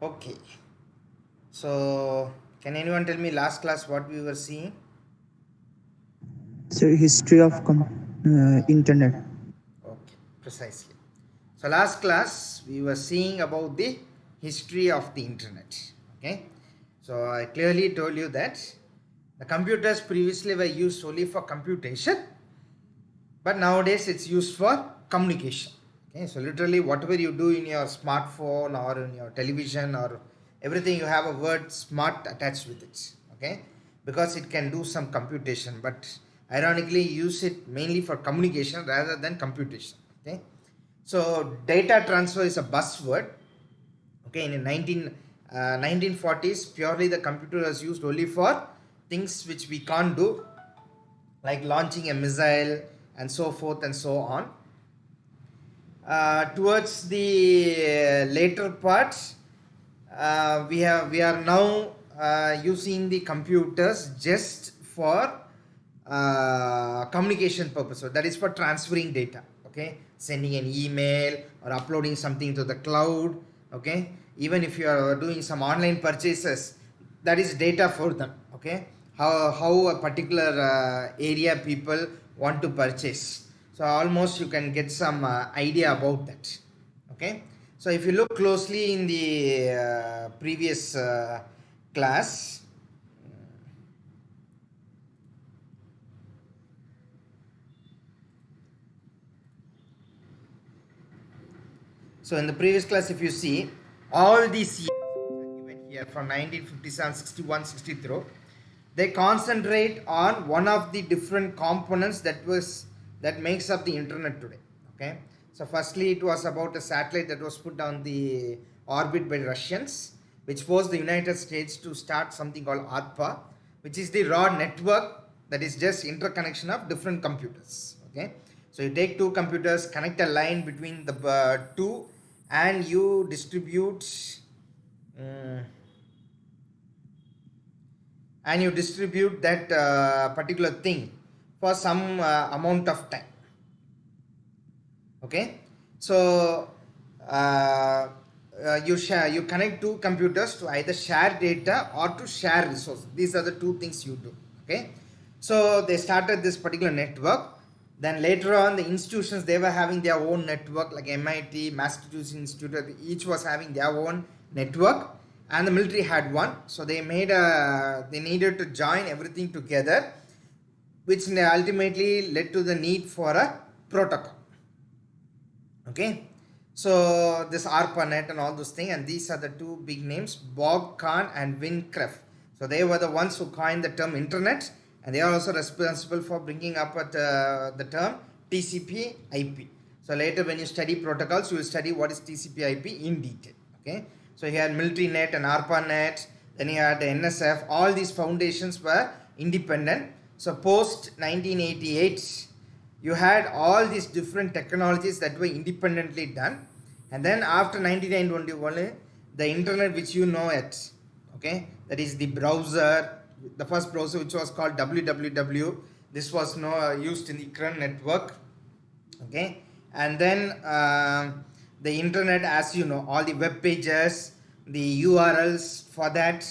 Okay. So, can anyone tell me last class what we were seeing? So history of internet. Okay, precisely. So, last class we were seeing about the history of the internet. Okay. So, I clearly told you that the computers previously were used only for computation, but nowadays it's used for communication. Okay, so literally whatever you do in your smartphone or in your television or everything, you have a word smart attached with it. Okay, because it can do some computation, but ironically use it mainly for communication rather than computation. Okay, so data transfer is a buzzword. Okay, in the 1940s, purely the computer was used only for things which we can't do, like launching a missile and so forth and so on. Towards the later parts, we are now using the computers just for communication purpose. So that is for transferring data. Okay, sending an email or uploading something to the cloud. Okay, even if you are doing some online purchases, that is data for them. Okay, how a particular area people want to purchase, so almost you can get some idea about that. Okay, so if you look closely in the previous class, so in the previous class, if you see, all these years are given here from 1957, 61, 63, they concentrate on one of the different components that makes up the internet today. Okay, so firstly it was about a satellite that was put on the orbit by Russians, which forced the United States to start something called ARPA, which is the raw network, that is just interconnection of different computers. Okay, so you take two computers, connect a line between the two, and you distribute um, that particular thing for some amount of time. Okay, so you connect two computers to either share data or to share resources. These are the two things you do. Okay, so they started this particular network. Then later on, the institutions, they were having their own network, like MIT, Massachusetts Institute, each was having their own network, and the military had one. So they needed to join everything together, which ultimately led to the need for a protocol. Okay, so this ARPANET and all those things, and these are the two big names, Bob Kahn and Win Kreff. So they were the ones who coined the term internet, and they are also responsible for bringing up the term TCP IP. So later when you study protocols, you will study what is TCP IP in detail. Okay, so you had military net and ARPANET, then you had the NSF. All these foundations were independent. So post 1988, you had all these different technologies that were independently done, and then after 1991, the internet which you know it, okay, that is the browser, the first browser, which was called www. This was used in the current network. Okay, and then the internet, as you know, all the web pages, the URLs for that.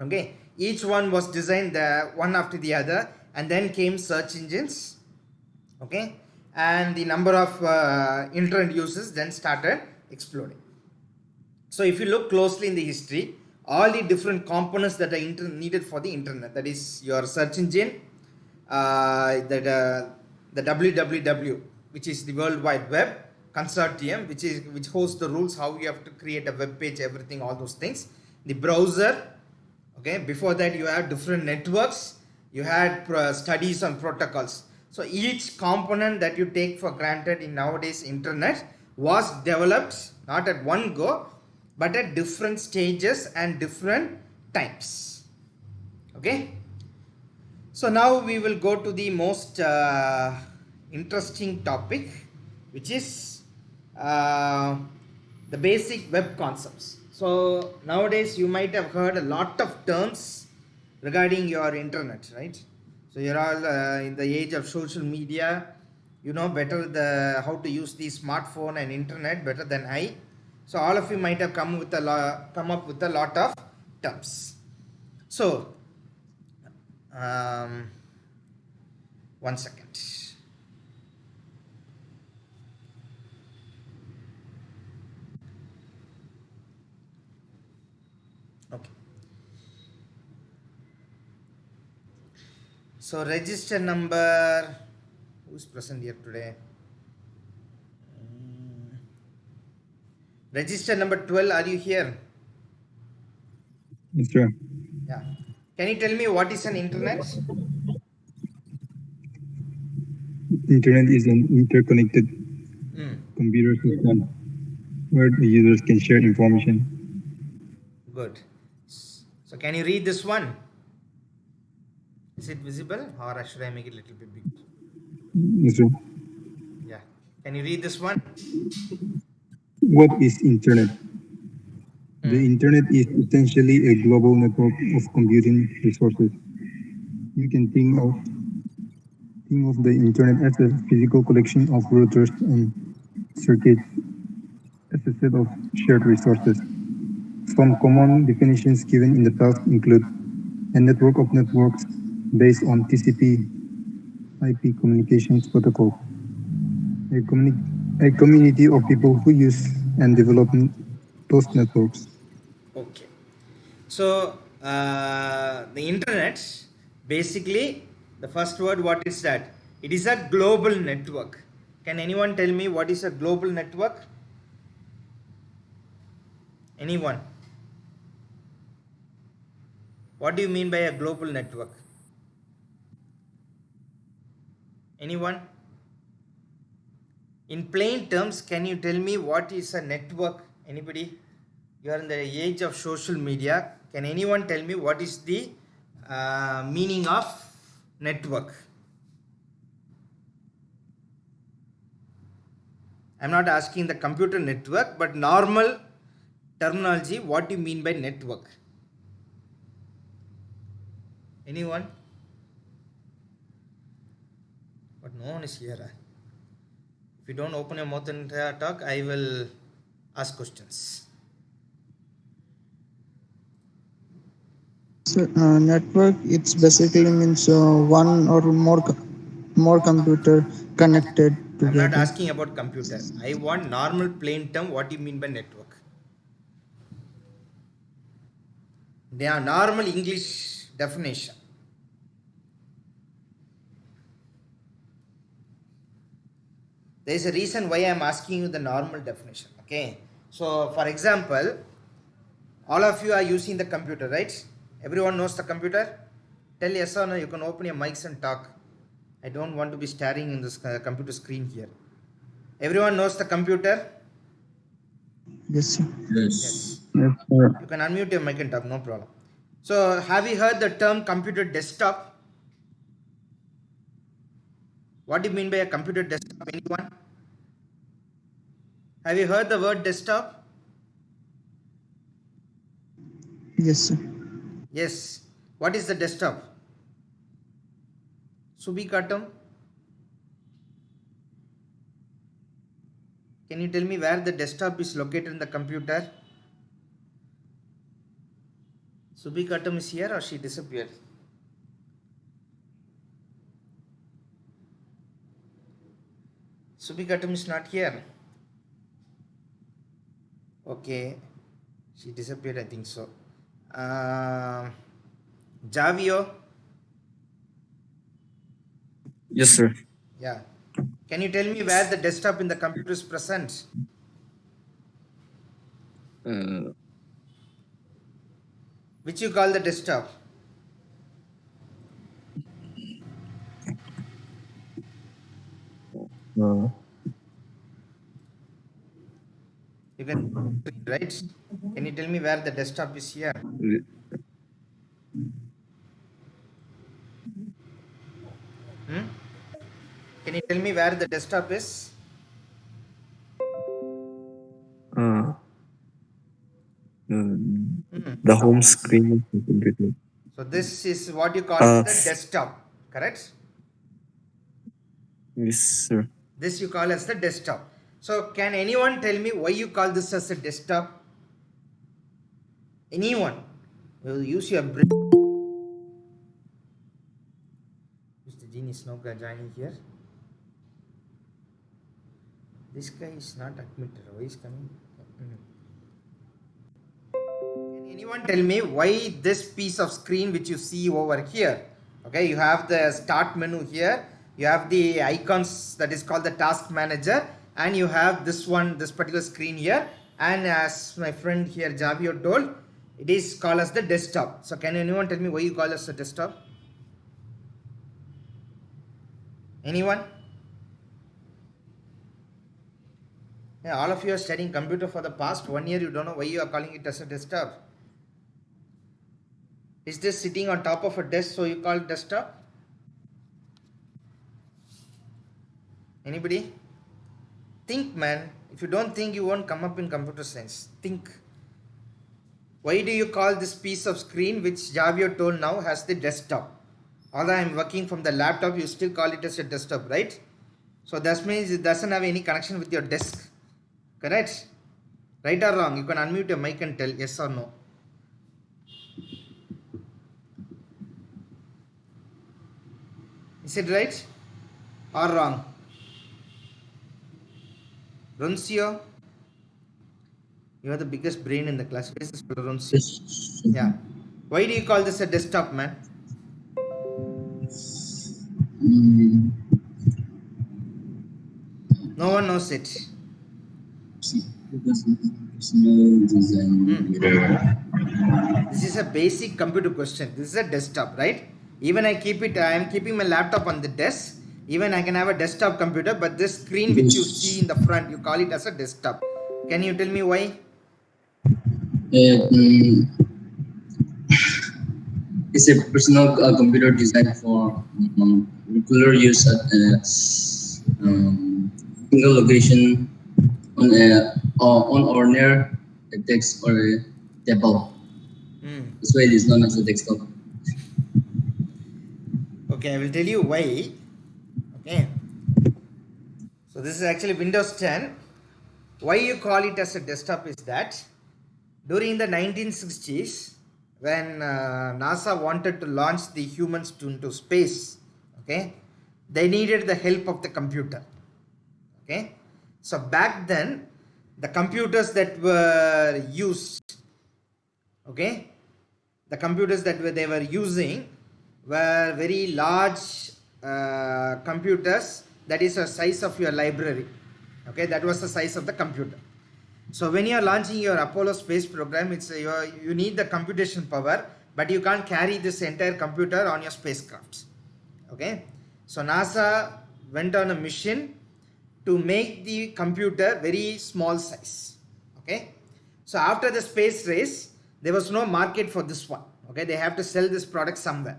Okay, each one was designed one after the other, and then came search engines. Okay, and the number of internet users then started exploding. So if you look closely in the history, all the different components that are needed for the internet, that is your search engine, the www, which is the World Wide Web Consortium, which hosts the rules how you have to create a web page, everything, all those things. The browser. Okay, before that you have different networks, you had studies on protocols. So each component that you take for granted in nowadays internet was developed not at one go, but at different stages and different times. Okay, so now we will go to the most interesting topic, which is uh, the basic web concepts. So nowadays you might have heard a lot of terms regarding your internet, right? So you're all in the age of social media. You know better how to use the smartphone and internet better than I. So all of you might have come up with a lot of terms. So, one second. Okay. So register number, who's present here today? Register number 12, are you here? Yes, sir. Yeah. Can you tell me what is an internet? Internet is an interconnected computer system where the users can share information. Good. So can you read this one? Is it visible or should I make it a little bit bigger? Yes, sir. Yeah. Can you read this one? What is internet? The internet is essentially a global network of computing resources. You can think of the internet as a physical collection of routers and circuits as a set of shared resources. Some common definitions given in the past include a network of networks based on TCP/IP communications protocol, a community of people who use and develop those networks. Okay. So the internet, basically, the first word, what is that? It is a global network. Can anyone tell me what is a global network? Anyone? What do you mean by a global network? Anyone? In plain terms, can you tell me what is a network? Anybody? You are in the age of social media. Can anyone tell me what is the meaning of network? I'm not asking the computer network, but normal terminology, what do you mean by network? Anyone? But no one is here. If you don't open your mouth and talk, I will ask questions. So, network, it's basically means one or more computer connected I'm not together. asking about computer. I want normal plain term. What do you mean by network? They are normal English definition. There is a reason why I am asking you the normal definition. Okay. So, for example, all of you are using the computer, right? Everyone knows the computer? Tell yes or no. You can open your mics and talk. I don't want to be staring in this computer screen here. Everyone knows the computer? Yes, sir. Yes. Yes, sir. You can unmute your mic and talk, no problem. So, have you heard the term computer desktop? What do you mean by a computer desktop? Anyone? Have you heard the word desktop? Yes, sir. Yes. What is the desktop? Subikatam? Can you tell me where the desktop is located in the computer? Subikatam is here or she disappeared? Subikatam is not here. Okay. She disappeared, I think so. Javio? Yes, sir. Yeah. Can you tell me where the desktop in the computer is present? Which you call the desktop? You can right? Can you tell me where the desktop is here? Can you tell me where the desktop is? The home screen of the computer. So this is what you call the desktop, correct? Yes, sir. This you call as the desktop. So can anyone tell me why you call this as a desktop? Anyone? Will use your brain. Mr. Gene is now joining here. This guy is not admitted. Why is coming? Can anyone tell me why this piece of screen which you see over here? Okay, you have the start menu here. You have the icons that is called the task manager, and you have this one, this particular screen here. And as my friend here Javio told, it is called as the desktop. So can anyone tell me why you call it as a desktop? Anyone? Yeah, all of you are studying computer for the past 1 year. You don't know why you are calling it as a desktop. Is this sitting on top of a desk, so you call it desktop? Anybody? Think, man. If you don't think, you won't come up in computer science. Think. Why do you call this piece of screen, which Javio told now, has the desktop? Although I am working from the laptop, you still call it as a desktop, right? So that means it doesn't have any connection with your desk. Correct? Right or wrong? You can unmute your mic and tell yes or no. Is it right or wrong? Roncio, you are the biggest brain in the class. Where is this fellow Roncio? Yeah. Why do you call this a desktop, man? No one knows it. Because no design. This is a basic computer question. This is a desktop, right? Even I am keeping my laptop on the desk. Even I can have a desktop computer, but this screen which you see in the front, you call it as a desktop. Can you tell me why? It's a personal computer designed for regular use at a single location on or near a desk or a table. That's why it is known as a desktop. Okay, I will tell you why. Okay. So this is actually Windows 10. Why you call it as a desktop is that during the 1960s, when NASA wanted to launch the humans into space, okay, they needed the help of the computer. Okay, so back then, the computers that were used, okay, the computers that they were using were very large computers, that is the size of your library. Okay, that was the size of the computer. So when you are launching your Apollo space program, it's you need the computation power, but you can't carry this entire computer on your spacecraft. Okay, so NASA went on a mission to make the computer very small size. Okay, so after the space race, there was no market for this one. Okay, they have to sell this product somewhere.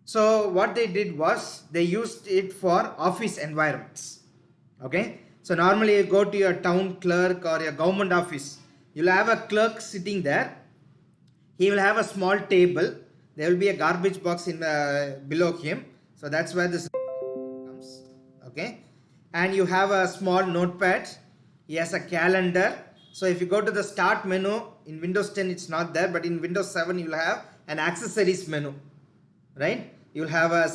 So what they did was they used it for office environments. Okay, so normally you go to your town clerk or your government office, you'll have a clerk sitting there. He will have a small table. There will be a garbage box in below him. So that's where this comes. Okay, and you have a small notepad. He has a calendar. So if you go to the start menu in Windows 10, it's not there, but in Windows 7 you'll have an accessories menu, right? You'll have a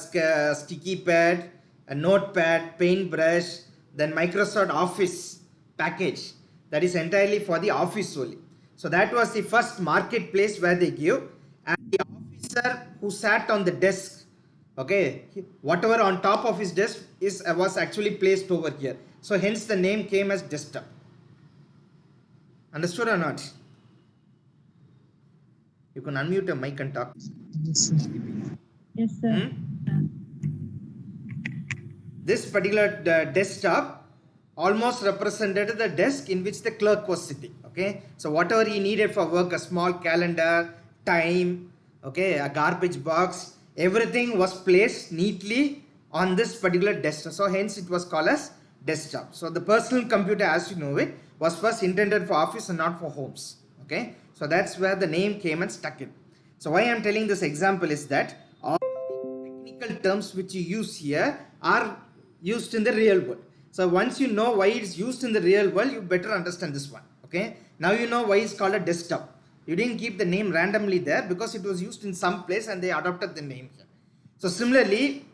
sticky pad, a notepad, paintbrush, then Microsoft Office package that is entirely for the office only. So that was the first marketplace where they give, and the officer who sat on the desk, okay, whatever on top of his desk was actually placed over here. So hence the name came as desktop. Understood or not? You can unmute your mic and talk. Yes, sir. This particular desktop almost represented the desk in which the clerk was sitting. Okay, so whatever he needed for work, a small calendar, time, okay, a garbage box, everything was placed neatly on this particular desktop. So hence it was called as desktop. So the personal computer, as you know it, was first intended for office and not for homes. Okay, so that's where the name came and stuck in. So why I am telling this example is that all the technical terms which you use here are used in the real world. So once you know why it's used in the real world, you better understand this one. Okay, now you know why it's called a desktop. You didn't keep the name randomly there because it was used in some place and they adopted the name here. So similarly,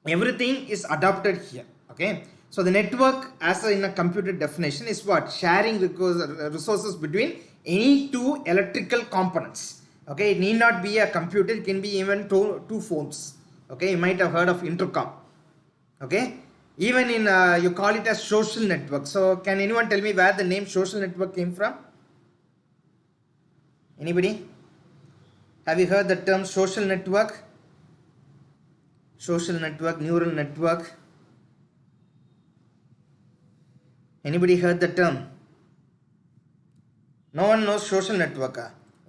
everything is adopted here. Okay, so the network as in a computer definition is what? Sharing resources between any two electrical components. Okay, it need not be a computer, it can be even two phones. Okay, you might have heard of intercom. Okay, even in you call it as social network. So can anyone tell me where the name social network came from? Anybody? Have you heard the term social network? Social network, neural network. Anybody heard the term? No one knows social network.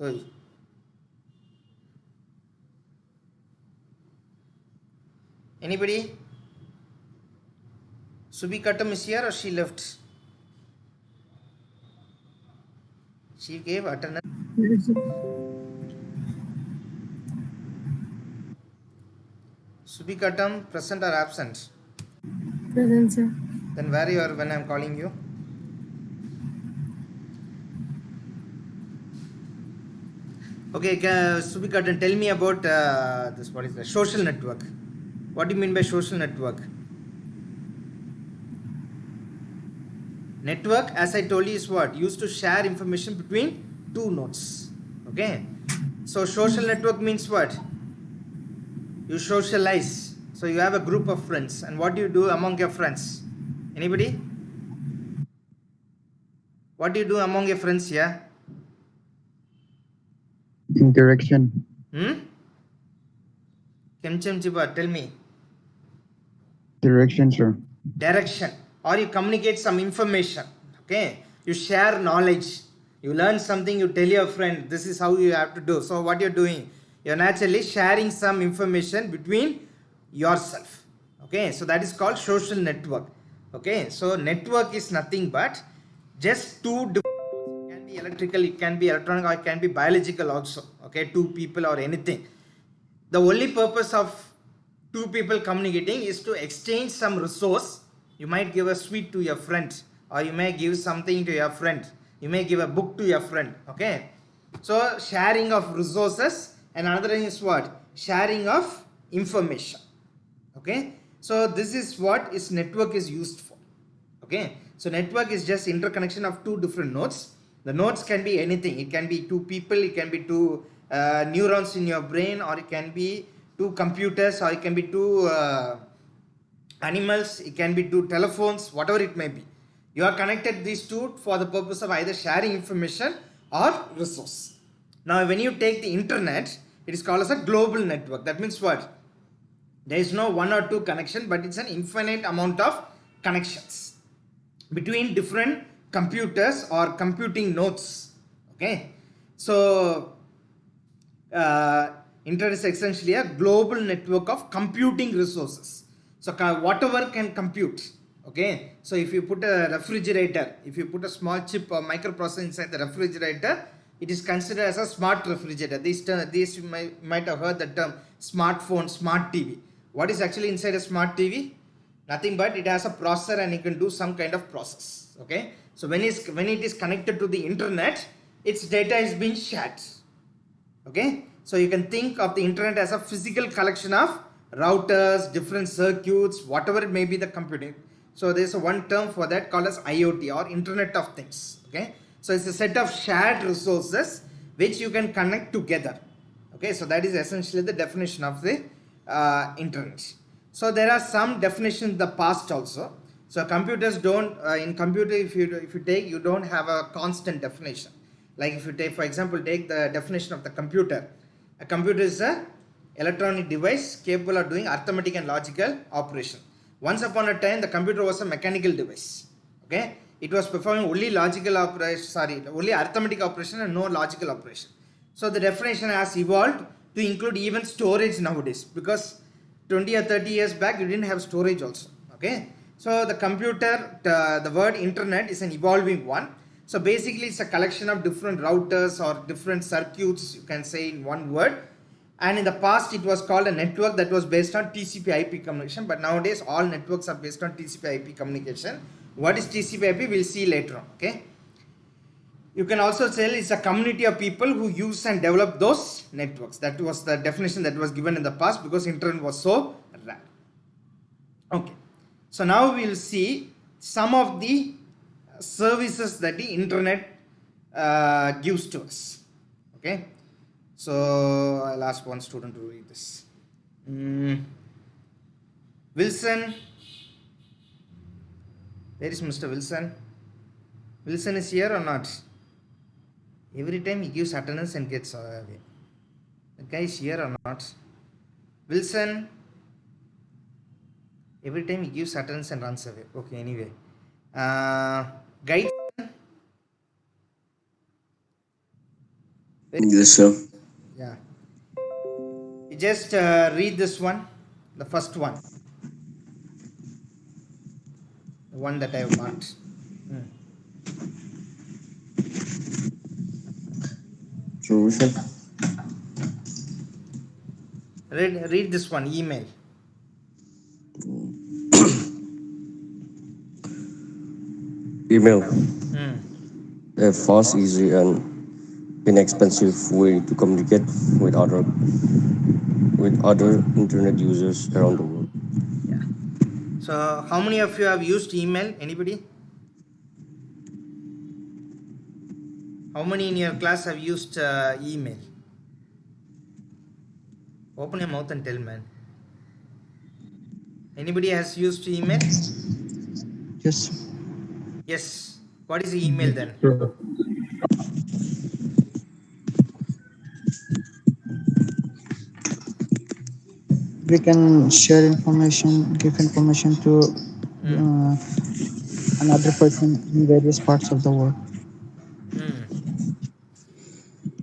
Oy. Anybody? Subi Katam is here or she left? She gave attendance. Subi Katam, present or absent? Present, sir. Then where you are when I am calling you? Okay, Subi Katam, tell me about this. What is the social network? What do you mean by social network? Network, as I told you, is what? Used to share information between two nodes. Okay. So social network means what? You socialize. So you have a group of friends. And what do you do among your friends? Anybody? What do you do among your friends here? Interaction. Kemchem Chiba, tell me. Direction, sir. Direction. Or you communicate some information. Okay. You share knowledge. You learn something, you tell your friend, this is how you have to do. So what you're doing? You're naturally sharing some information between yourself. Okay. So that is called social network. Okay. So network is nothing but just two different. It can be electrical, it can be electronic, or it can be biological also. Okay. Two people or anything. The only purpose of two people communicating is to exchange some resource. You might give a sweet to your friend, or you may give something to your friend. You may give a book to your friend. Okay. So sharing of resources, and another thing is what? Sharing of information. Okay. So this is what is network is used for. Okay. So network is just interconnection of two different nodes. The nodes can be anything. It can be two people, it can be two neurons in your brain, or it can be two computers, or it can be two animals, it can be two telephones, whatever it may be. You are connected these two for the purpose of either sharing information or resource. Now when you take the internet, it is called as a global network. That means what? There is no one or two connection, but it's an infinite amount of connections between different computers or computing nodes. Okay. So internet is essentially a global network of computing resources. So whatever can compute. Okay. So if you put a refrigerator, if you put a small chip or microprocessor inside the refrigerator, it is considered as a smart refrigerator. These you might have heard the term smartphone, smart TV. What is actually inside a smart TV? Nothing but it has a processor and it can do some kind of process. Okay. So when it is connected to the internet, its data is being shared. Okay. So you can think of the internet as a physical collection of routers, different circuits, whatever it may be the computing. So there is one term for that called as IoT or Internet of Things. Okay. So it's a set of shared resources which you can connect together. Okay. So that is essentially the definition of the internet. So there are some definitions in the past also. So computers don't, in computer if you take, you don't have a constant definition. Like if you take, for example, take the definition of the computer. A computer is a electronic device capable of doing arithmetic and logical operation. Once upon a time, the computer was a mechanical device. Okay, it was performing only only arithmetic operation and no logical operation. So the definition has evolved to include even storage nowadays, because 20 or 30 years back you didn't have storage also. Okay, so the computer, the word internet is an evolving one. So basically it's a collection of different routers or different circuits, you can say in one word, And in the past, it was called a network that was based on TCP/IP communication. But nowadays, all networks are based on TCP/IP communication. What is TCP/IP? We'll see later on. Okay. You can also say it's a community of people who use and develop those networks. That was the definition that was given in the past because internet was so rare. Okay. So now we'll see some of the services that the internet gives to us. Okay. So I'll ask one student to read this. Wilson. Where is Mr. Wilson? Wilson is here or not? Every time he gives attendance and gets away. The guy is here or not? Wilson. Every time he gives attendance and runs away. Okay, anyway. Guide. Yes, sir. Yeah. You just read this one, the first one. The one that I have marked. Solution. Read this one, email. Email. A fast, easy, and inexpensive way to communicate with other internet users around the world. Yeah. So, how many of you have used email? Anybody? How many in your class have used email? Open your mouth and tell, man. Anybody has used email? Yes. Yes. What is the email then? Sure. We can share information, give information to another person in various parts of the world.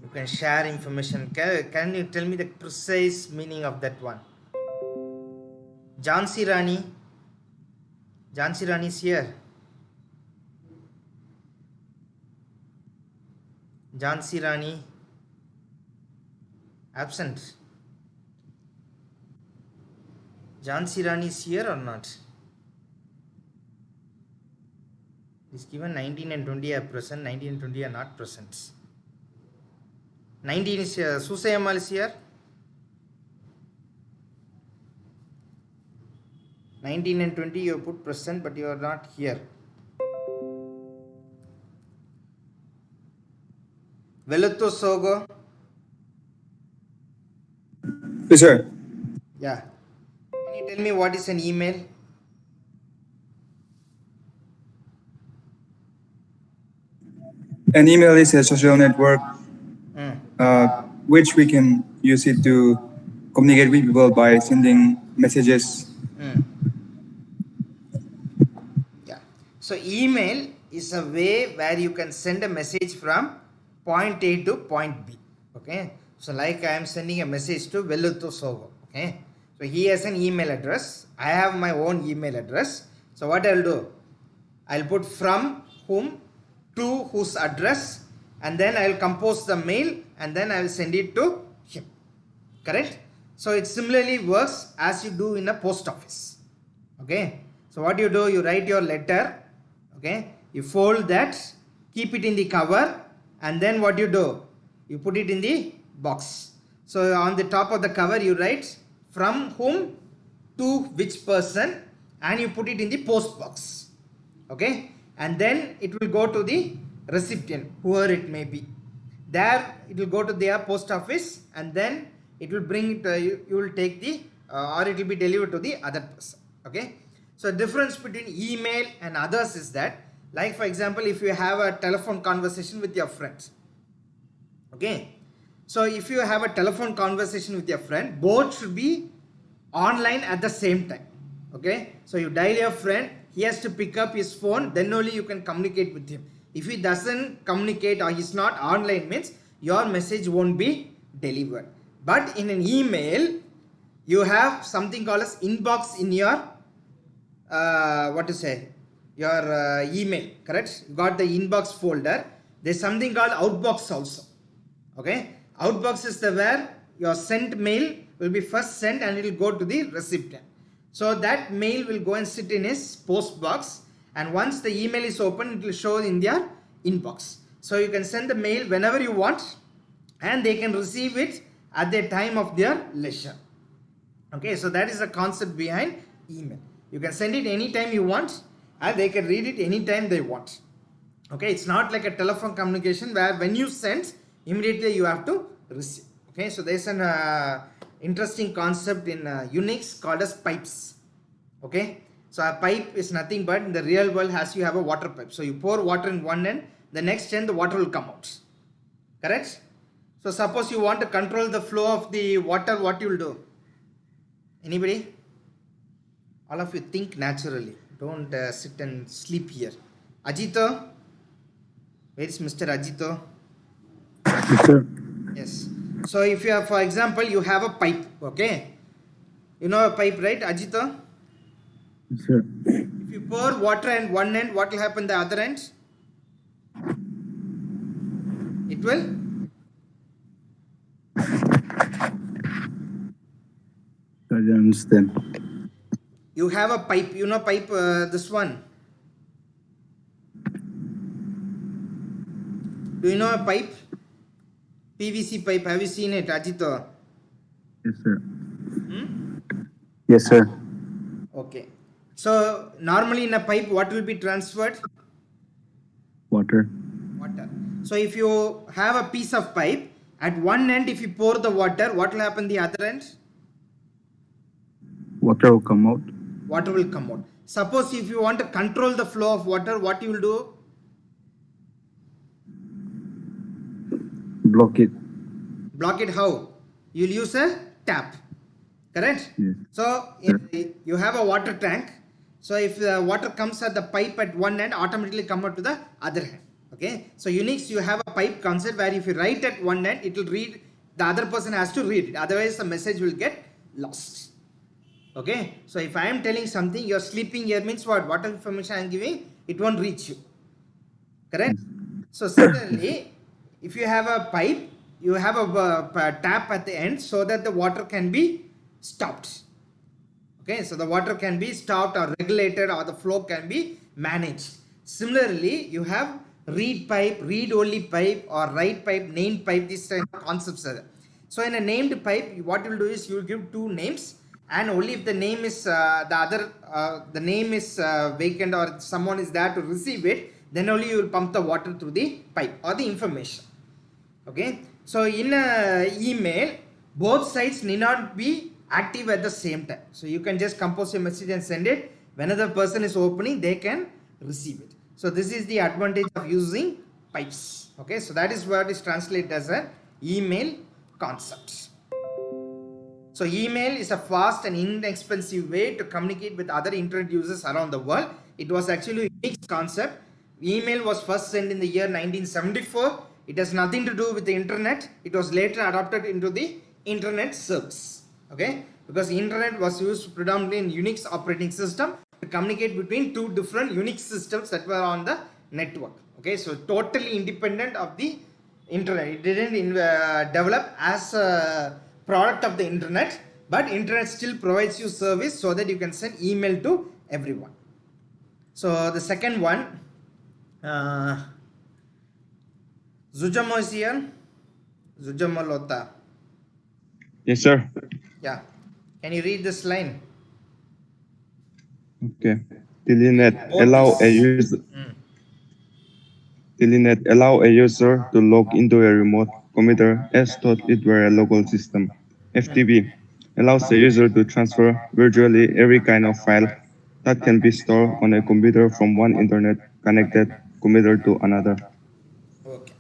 You can share information. Can you tell me the precise meaning of that one? Jhansi Rani. Jhansi Rani is here. Jhansi Rani. Absent. Jhansi Rani is here or not? It's given 19 and 20 are present, 19 and 20 are not present. 19 is here. Susayamal is here. 19 and 20 you have put present, but you are not here. Veluthu Sogo. Yes, sir. Yeah. Can you tell me what is an email? An email is a social network which we can use it to communicate with people by sending messages. Yeah. So email is a way where you can send a message from point A to point B. Okay. So like I am sending a message to Veluthu Sogo. Okay. So he has an email address. I have my own email address. So what I'll do? I'll put from whom to whose address, and then I'll compose the mail and then I'll send it to him. Correct? So it similarly works as you do in a post office. Okay. So what you do, you write your letter. Okay. You fold that, keep it in the cover, and then what you do? You put it in the box. So on the top of the cover you write from whom to which person, and you put it in the post box. Okay. And then it will go to the recipient, whoever it may be. There it will go to their post office, and then it will bring it, you will take the or it will be delivered to the other person. Okay. So difference between email and others is that, like for example, if you have a telephone conversation with your friends. Okay. So if you have a telephone conversation with your friend, both should be online at the same time. Okay. So you dial your friend, he has to pick up his phone, then only you can communicate with him. If he doesn't communicate or he's not online, means your message won't be delivered. But in an email, you have something called as inbox in your your email. Correct? You got the inbox folder. There's something called outbox also. Okay. Outbox is the where your sent mail will be first sent and it will go to the recipient. So that mail will go and sit in his post box, and once the email is open, it will show in their inbox. So you can send the mail whenever you want, and they can receive it at the time of their leisure. Okay, so that is the concept behind email. You can send it anytime you want, and they can read it anytime they want. Okay, it's not like a telephone communication where when you send, immediately you have to receive. Okay, so there's an interesting concept in Unix called as pipes. Okay, so a pipe is nothing but in the real world as you have a water pipe. So you pour water in one end, the next end the water will come out. Correct? So suppose you want to control the flow of the water, what you will do? Anybody? All of you think naturally. Don't sit and sleep here. Ajito? Where is Mr. Ajito? Yes, sir. Yes. So if you have, for example, you have a pipe, okay? You know a pipe, right, Ajito? Yes, sir. If you pour water at one end, what will happen the other end? It will? I don't understand. You have a pipe, you know pipe, this one. Do you know a pipe? PVC pipe, have you seen it, Ajito? Yes, sir. Yes, sir. Okay. So normally in a pipe, what will be transferred? Water. Water. So if you have a piece of pipe, at one end if you pour the water, what will happen the other end? Water will come out. Water will come out. Suppose if you want to control the flow of water, what you will do? Block it. Block it how? You will use a tap. Correct? Yes. So you have a water tank. So if the water comes at the pipe at one end, automatically come out to the other end. Okay. So Unix, you have a pipe concept where if you write at one end, it will read, the other person has to read it. Otherwise the message will get lost. Okay. So if I am telling something, you're sleeping here means what? What information I am giving, it won't reach you. Correct? So similarly, if you have a pipe, you have a tap at the end so that the water can be stopped. Okay, so the water can be stopped or regulated, or the flow can be managed. Similarly, you have read pipe, read only pipe, or write pipe, named pipe. These kind of concepts are there. So in a named pipe, what you will do is you will give two names, and only if the name is the name is vacant or someone is there to receive it, then only you will pump the water through the pipe or the information. Okay, so in a email, both sides need not be active at the same time. So you can just compose a message and send it. When another person is opening, they can receive it. So this is the advantage of using pipes. Okay, so that is what is translated as an email concept. So email is a fast and inexpensive way to communicate with other internet users around the world. It was actually a unique concept. Email was first sent in the year 1974. It has nothing to do with the internet. It was later adopted into the internet service. Okay, because the internet was used predominantly in Unix operating system to communicate between two different Unix systems that were on the network. Okay, so totally independent of the internet. It didn't develop as a product of the internet, but internet still provides you service so that you can send email to everyone. So the second one, Zujamo is here. Zujamo Lota. Yes, sir. Yeah. Can you read this line? Okay. Telnet allow a user. Telnet allow a user to log into a remote computer as though it were a local system. FTP allows the user to transfer virtually every kind of file that can be stored on a computer from one internet connected computer to another. Okay.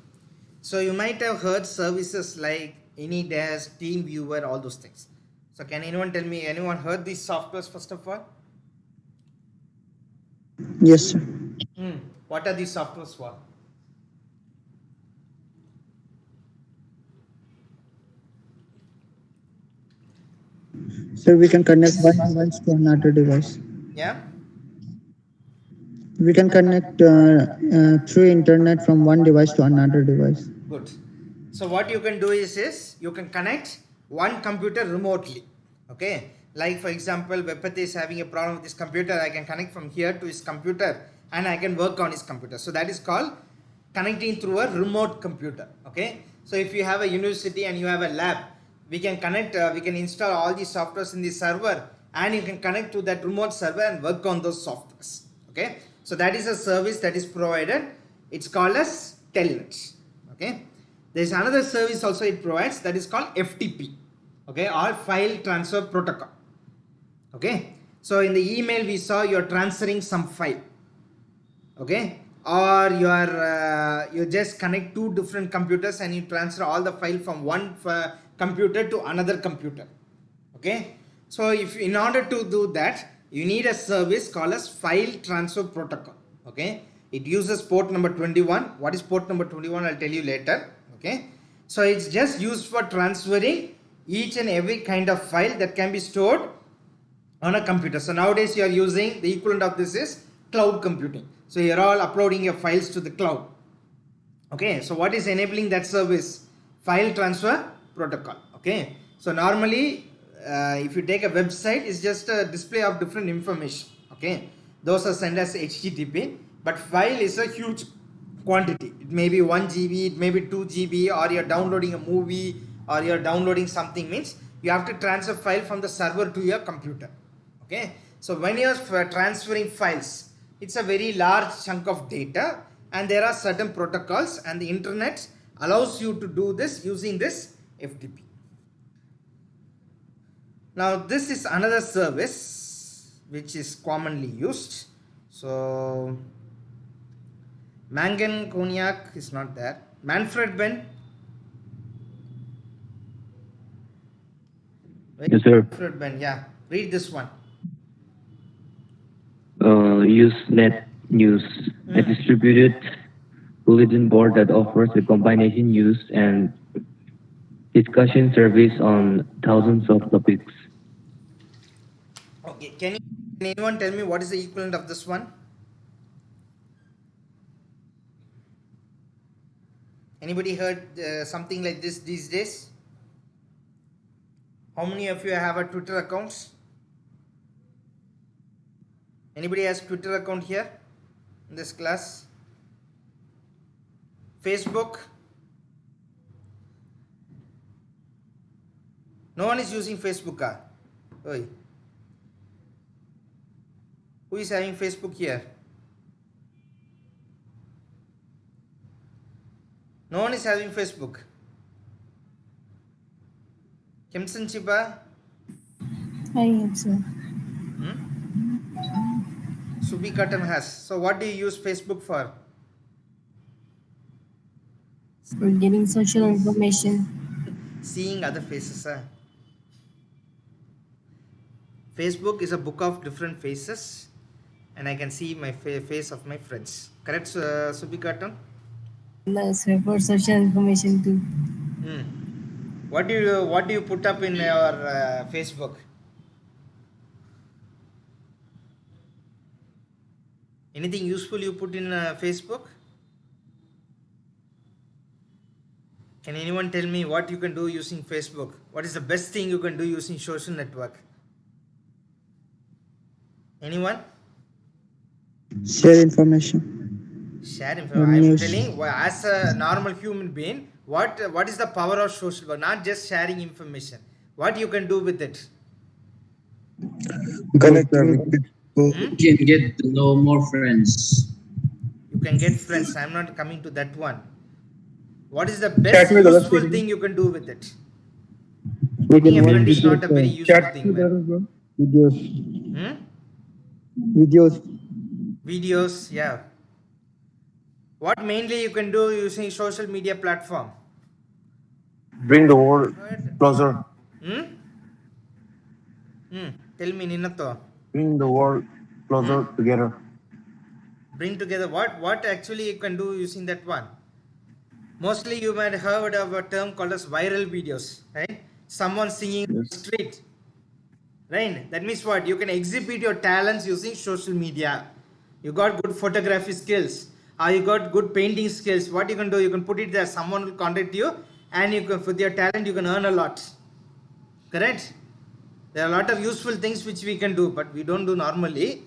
So you might have heard services like AnyDesk, TeamViewer, all those things. So can anyone tell me, anyone heard these softwares first of all? Yes, sir. What are these softwares for? So we can connect one device to another device. Yeah? We can connect through internet from one device to another device. Good. So what you can do is you can connect one computer remotely. Okay, like for example, Vepathy is having a problem with his computer. I can connect from here to his computer and I can work on his computer. So that is called connecting through a remote computer. Okay, so if you have a university and you have a lab, we can connect, we can install all these softwares in the server and you can connect to that remote server and work on those softwares. Okay, so that is a service that is provided. It's called as Telnet. Okay, there is another service also it provides, that is called FTP. Okay, or file transfer protocol. Okay, so in the email we saw you're transferring some file. Okay, or you just connect two different computers and you transfer all the file from one computer to another computer. Okay, so if in order to do that, you need a service called as file transfer protocol. Okay, it uses port number 21. What is port number 21? I'll tell you later. Okay, so it's just used for transferring each and every kind of file that can be stored on a computer. So nowadays you are using, the equivalent of this is cloud computing. So you're all uploading your files to the cloud. Okay, so what is enabling that service? File transfer protocol. Okay, so normally if you take a website, it's just a display of different information. Okay, those are sent as HTTP, but file is a huge quantity. It may be 1 GB, it may be 2 GB, or you're downloading a movie, or you're downloading something, means you have to transfer file from the server to your computer. Okay, so when you're transferring files, it's a very large chunk of data and there are certain protocols, and the internet allows you to do this using this FTP. Now this is another service which is commonly used. So Mangan Cognac is not there. Manfred Ben. Yes, sir. Manfred Ben, yeah. Read this one. Usenet News, a distributed bulletin board that offers a combination news and discussion service on thousands of topics. Okay, can anyone tell me what is the equivalent of this one? Anybody heard something like this these days? How many of you have a Twitter account? Anybody has Twitter account here in this class? Facebook? No one is using Facebook. Oi. Who is having Facebook here? No one is having Facebook. Kimson Chiba? I have, sir. Subi Cotton has. So what do you use Facebook for? For getting social information. Seeing other faces. Facebook is a book of different faces and I can see my face of my friends. Correct, Subi Cotton? No, sir, for social information too. What do you put up in your Facebook? Anything useful you put in Facebook? Can anyone tell me what you can do using Facebook? What is the best thing you can do using social network? Anyone? Share information. Share information. I'm News. telling, as a normal human being, what is the power of social network? Not just sharing information. What you can do with it? Connecting with people. You can get to know more friends. You can get friends. I'm not coming to that one. What is the best useful thing you can do with it? Making a friend is not a very useful thing. Videos, yeah. What mainly you can do using social media platform? Bring the world closer. Tell me, Ninato. Bring the world closer together. Bring together what actually you can do using that one? Mostly you might have heard of a term called as viral videos, right? Someone singing on the street, right? That means what? You can exhibit your talents using social media. You got good photography skills, or you got good painting skills. What you can do? You can put it there. Someone will contact you, and you can, with your talent, you can earn a lot. Correct? There are a lot of useful things which we can do, but we don't do normally.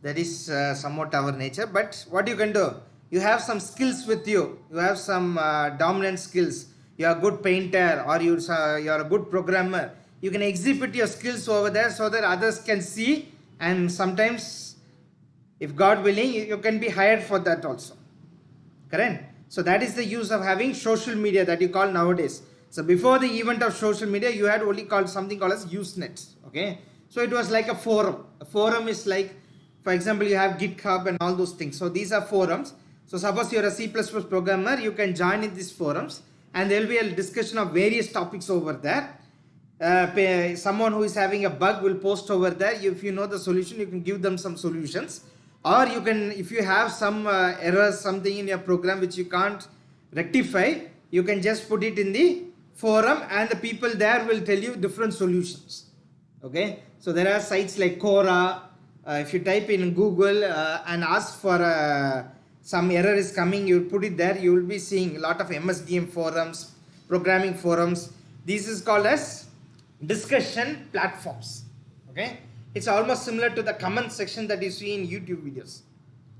That is somewhat our nature. But what you can do, you have some skills with you. You have some dominant skills. You are a good painter, or you are a good programmer. You can exhibit your skills over there so that others can see, and sometimes, if God willing, you can be hired for that also. Correct? So that is the use of having social media that you call nowadays. So before the event of social media, you had only called something called as Usenet. Okay, so it was like a forum. A forum is like, for example, you have GitHub and all those things. So these are forums. So suppose you are a C++ programmer, you can join in these forums, and there will be a discussion of various topics over there. Someone who is having a bug will post over there. If you know the solution, you can give them some solutions. Or you can, if you have some errors, something in your program which you can't rectify, you can just put it in the forum, and the people there will tell you different solutions. Okay, so there are sites like Quora. If you type in Google and ask for some error is coming, you put it there, you will be seeing a lot of MSDM forums, programming forums. This is called as discussion platforms. Okay, it's almost similar to the comment section that you see in YouTube videos.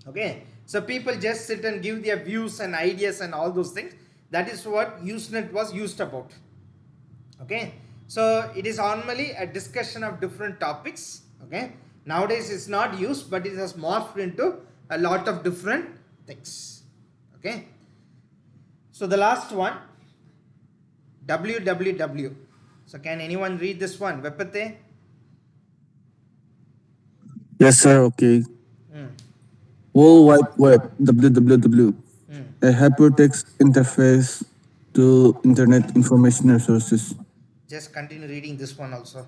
Okay, so people just sit and give their views and ideas and all those things. That is what Usenet was used about. Okay, so it is normally a discussion of different topics. Okay, nowadays it's not used, but it has morphed into a lot of different things. Okay, so the last one, www. So can anyone read this one? Vepate? Yes, sir. Okay. World Wide Web, www, a hypertext interface to Internet Information Resources. Just continue reading this one also.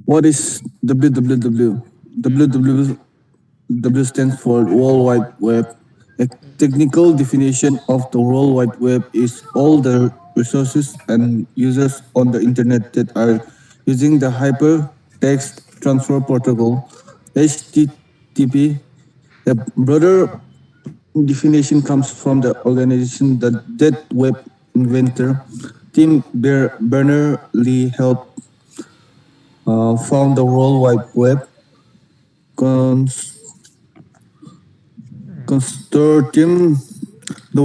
What is www? www stands for World Wide Web. A technical definition of the World Wide Web is all the resources and users on the Internet that are using the Hypertext Transfer Protocol, HTTP. A broader definition comes from the organization that web inventor Tim Berners-Lee helped found the World Wide Web Consortium. The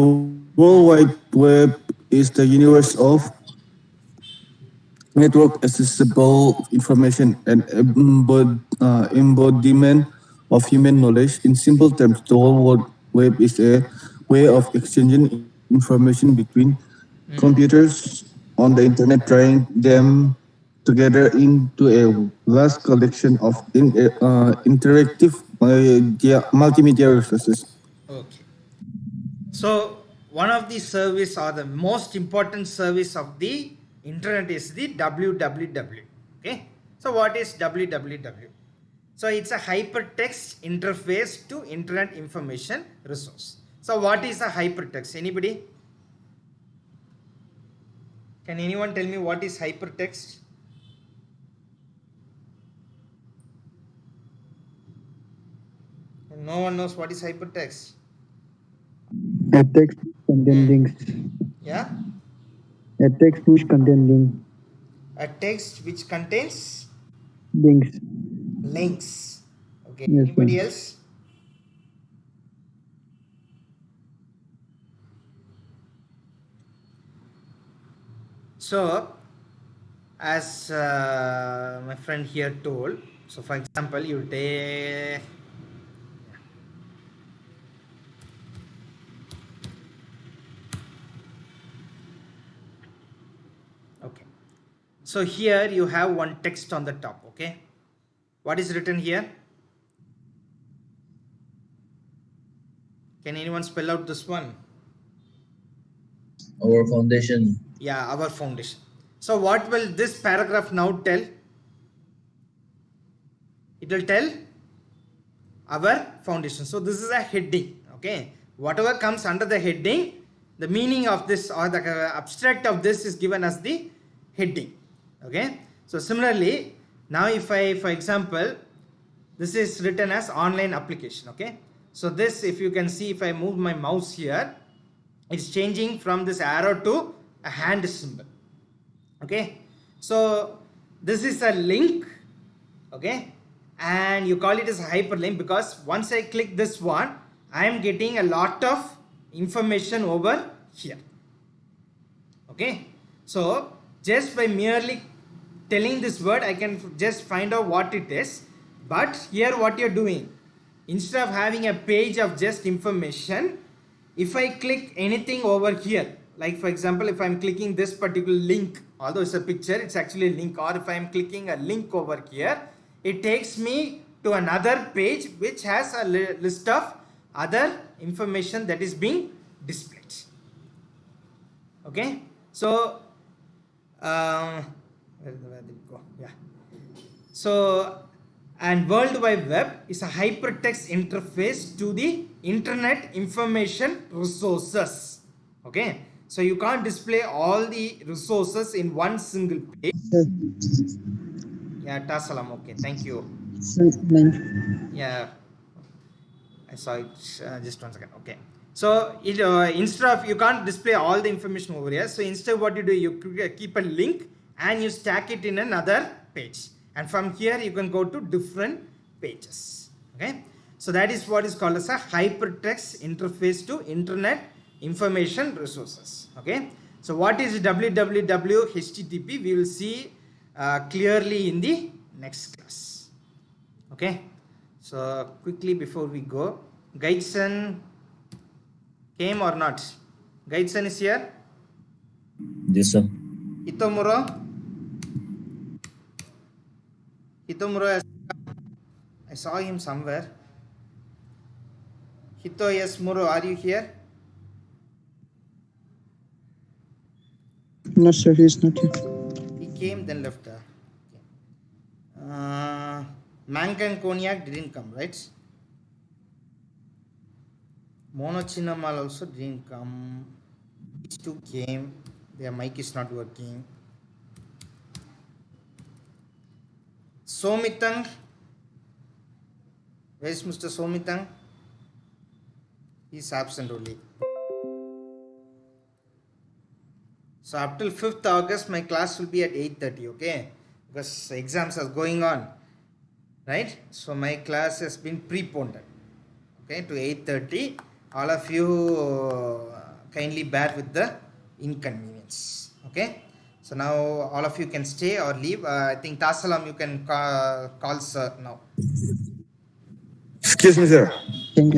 World Wide Web is the universe of network accessible information and embodiment of human knowledge. In simple terms, the World Wide Web is a way of exchanging information between computers on the internet, trying them together into a vast collection of interactive multimedia resources. Okay. So one of the service or the most important service of the internet is the www. Okay. So what is www? So it's a hypertext interface to internet information resource. So what is a hypertext? Anybody? Can anyone tell me what is hypertext? No one knows what is hypertext. A text contain links. Yeah? A text which contain link. A text which contains Links. links. Okay. Yes, Anybody sir. else? So, as my friend here told, so for example, you take okay. So here you have one text on the top. Okay. What is written here? Can anyone spell out this one? Our foundation. Yeah, our foundation. So what will this paragraph now tell? It will tell our foundation. So this is a heading. Okay. Whatever comes under the heading, the meaning of this or the abstract of this is given as the heading. Okay. So similarly, now if I, for example, this is written as online application. Okay. So this, if you can see, if I move my mouse here, it's changing from this arrow to a hand symbol. Okay, so this is a link, okay, and you call it as a hyperlink because once I click this one, I am getting a lot of information over here. Okay, so just by merely telling this word, I can just find out what it is. But here what you're doing, instead of having a page of just information, if I click anything over here, like for example, if I'm clicking this particular link, although it's a picture, it's actually a link, or if I'm clicking a link over here, it takes me to another page which has a list of other information that is being displayed. Okay, so where did it go? Yeah. So, and World Wide Web is a hypertext interface to the internet information resources. Okay, so you can't display all the resources in one single page. Sir, Yeah, Tasalam. Okay, thank you. sir, Yeah, I saw it. Just 1 second. Okay. So it, instead of, you can't display all the information over here. So instead what you do, you keep a link and you stack it in another page. And from here you can go to different pages. Okay. So that is what is called as a hypertext interface to internet information resources. Okay. So what is www HTTP? We will see clearly in the next class. Okay. So quickly before we go, Gaidson came or not? Gaidson is here. Yes, sir. Hitomuro. Hitomuro, I saw him somewhere. Hito, yes, Muro, are you here? no, sir, he is not here. He came then left. Okay. Mank and Cognac didn't come, right? Mono Chinamal also didn't come. These two came. Their mic is not working. Somitang. Where is Mr. Somitang? He is absent only. So up till 5th August, my class will be at 8:30, okay? Because exams are going on, right? So my class has been preponed, okay, to 8:30. All of you kindly bear with the inconvenience, okay? So now all of you can stay or leave. I think Tasalam, you can call sir now. Excuse me, sir. Thank you.